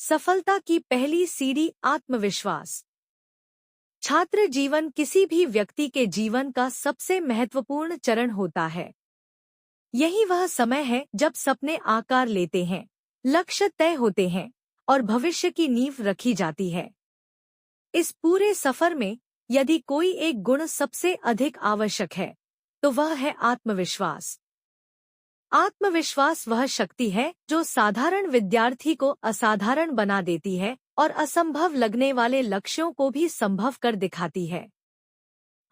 सफलता की पहली सीढ़ी आत्मविश्वास। छात्र जीवन किसी भी व्यक्ति के जीवन का सबसे महत्वपूर्ण चरण होता है। यही वह समय है जब सपने आकार लेते हैं, लक्ष्य तय होते हैं और भविष्य की नींव रखी जाती है। इस पूरे सफर में यदि कोई एक गुण सबसे अधिक आवश्यक है तो वह है आत्मविश्वास। आत्मविश्वास वह शक्ति है जो साधारण विद्यार्थी को असाधारण बना देती है और असंभव लगने वाले लक्ष्यों को भी संभव कर दिखाती है।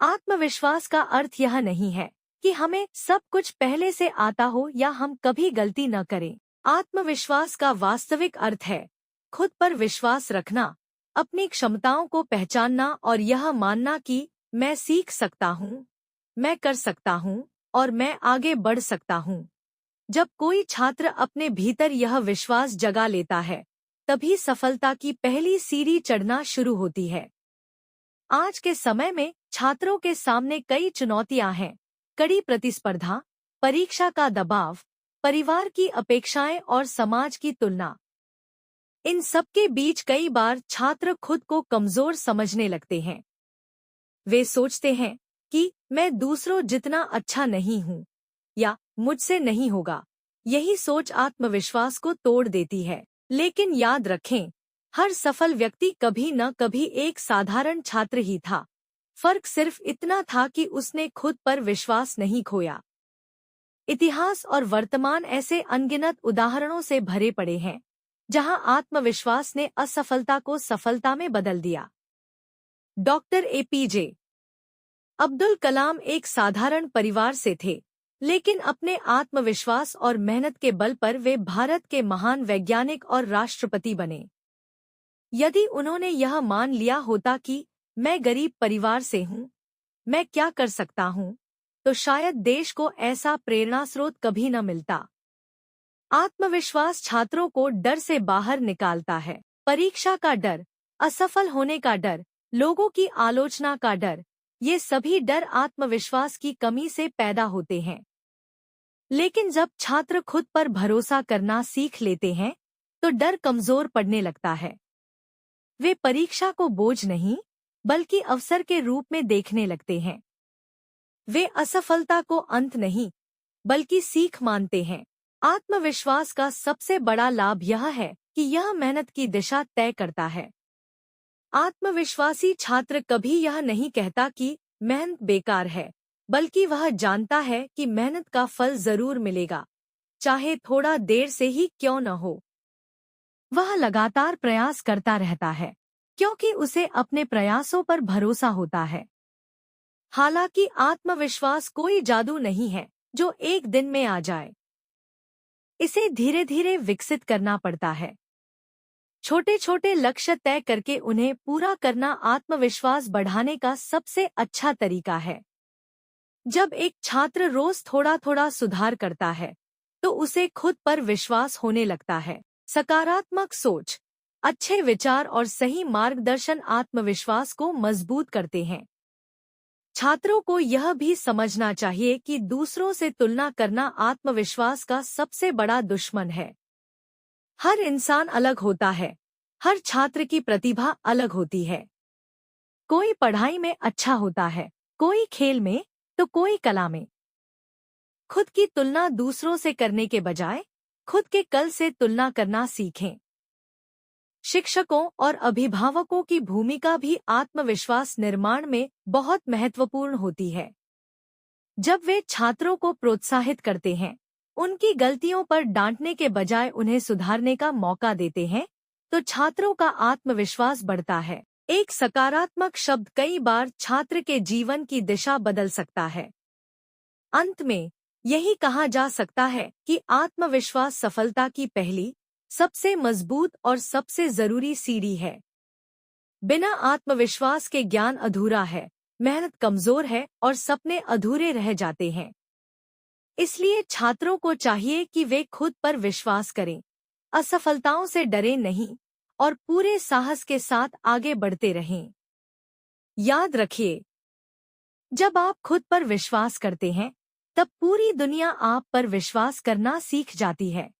आत्मविश्वास का अर्थ यह नहीं है कि हमें सब कुछ पहले से आता हो या हम कभी गलती न करें। आत्मविश्वास का वास्तविक अर्थ है खुद पर विश्वास रखना, अपनी क्षमताओं को पहचानना और यह मानना कि मैं सीख सकता हूँ, मैं कर सकता हूँ और मैं आगे बढ़ सकता हूँ। जब कोई छात्र अपने भीतर यह विश्वास जगा लेता है, तभी सफलता की पहली सीढ़ी चढ़ना शुरू होती है। आज के समय में छात्रों के सामने कई चुनौतियां हैं। कड़ी प्रतिस्पर्धा, परीक्षा का दबाव, परिवार की अपेक्षाएं और समाज की तुलना। इन सब के बीच कई बार छात्र खुद को कमजोर समझने लगते हैं। वे सोचते हैं कि मैं दूसरों जितना अच्छा नहीं हूँ या मुझसे नहीं होगा। यही सोच आत्मविश्वास को तोड़ देती है। लेकिन याद रखें, हर सफल व्यक्ति कभी न कभी एक साधारण छात्र ही था। फर्क सिर्फ इतना था कि उसने खुद पर विश्वास नहीं खोया। इतिहास और वर्तमान ऐसे अनगिनत उदाहरणों से भरे पड़े हैं जहां आत्मविश्वास ने असफलता को सफलता में बदल दिया। डॉक्टर एपीजे अब्दुल कलाम एक साधारण परिवार से थे, लेकिन अपने आत्मविश्वास और मेहनत के बल पर वे भारत के महान वैज्ञानिक और राष्ट्रपति बने। यदि उन्होंने यह मान लिया होता कि मैं गरीब परिवार से हूँ, मैं क्या कर सकता हूँ, तो शायद देश को ऐसा प्रेरणा स्रोत कभी न मिलता। आत्मविश्वास छात्रों को डर से बाहर निकालता है। परीक्षा का डर, असफल होने का डर, लोगों की आलोचना का डर, ये सभी डर आत्मविश्वास की कमी से पैदा होते हैं। लेकिन जब छात्र खुद पर भरोसा करना सीख लेते हैं, तो डर कमजोर पड़ने लगता है। वे परीक्षा को बोझ नहीं, बल्कि अवसर के रूप में देखने लगते हैं। वे असफलता को अंत नहीं, बल्कि सीख मानते हैं। आत्मविश्वास का सबसे बड़ा लाभ यह है कि यह मेहनत की दिशा तय करता है। आत्मविश्वासी छात्र कभी यह नहीं कहता कि मेहनत बेकार है, बल्कि वह जानता है कि मेहनत का फल जरूर मिलेगा, चाहे थोड़ा देर से ही क्यों न हो। वह लगातार प्रयास करता रहता है, क्योंकि उसे अपने प्रयासों पर भरोसा होता है। हालांकि आत्मविश्वास कोई जादू नहीं है जो एक दिन में आ जाए। इसे धीरे धीरे विकसित करना पड़ता है। छोटे छोटे लक्ष्य तय करके उन्हें पूरा करना आत्मविश्वास बढ़ाने का सबसे अच्छा तरीका है। जब एक छात्र रोज थोड़ा थोड़ा सुधार करता है, तो उसे खुद पर विश्वास होने लगता है। सकारात्मक सोच, अच्छे विचार और सही मार्गदर्शन आत्मविश्वास को मजबूत करते हैं। छात्रों को यह भी समझना चाहिए कि दूसरों से तुलना करना आत्मविश्वास का सबसे बड़ा दुश्मन है। हर इंसान अलग होता है, हर छात्र की प्रतिभा अलग होती है। कोई पढ़ाई में अच्छा होता है, कोई खेल में, तो कोई कला में। खुद की तुलना दूसरों से करने के बजाय खुद के कल से तुलना करना सीखें। शिक्षकों और अभिभावकों की भूमिका भी आत्मविश्वास निर्माण में बहुत महत्वपूर्ण होती है। जब वे छात्रों को प्रोत्साहित करते हैं, उनकी गलतियों पर डांटने के बजाय उन्हें सुधारने का मौका देते हैं, तो छात्रों का आत्मविश्वास बढ़ता है। एक सकारात्मक शब्द कई बार छात्र के जीवन की दिशा बदल सकता है। अंत में यही कहा जा सकता है कि आत्मविश्वास सफलता की पहली, सबसे मजबूत और सबसे जरूरी सीढ़ी है। बिना आत्मविश्वास के ज्ञान अधूरा है, मेहनत कमजोर है और सपने अधूरे रह जाते हैं। इसलिए छात्रों को चाहिए कि वे खुद पर विश्वास करें, असफलताओं से डरें नहीं और पूरे साहस के साथ आगे बढ़ते रहें। याद रखिए, जब आप खुद पर विश्वास करते हैं, तब पूरी दुनिया आप पर विश्वास करना सीख जाती है।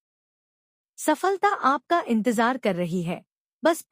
सफलता आपका इंतजार कर रही है। बस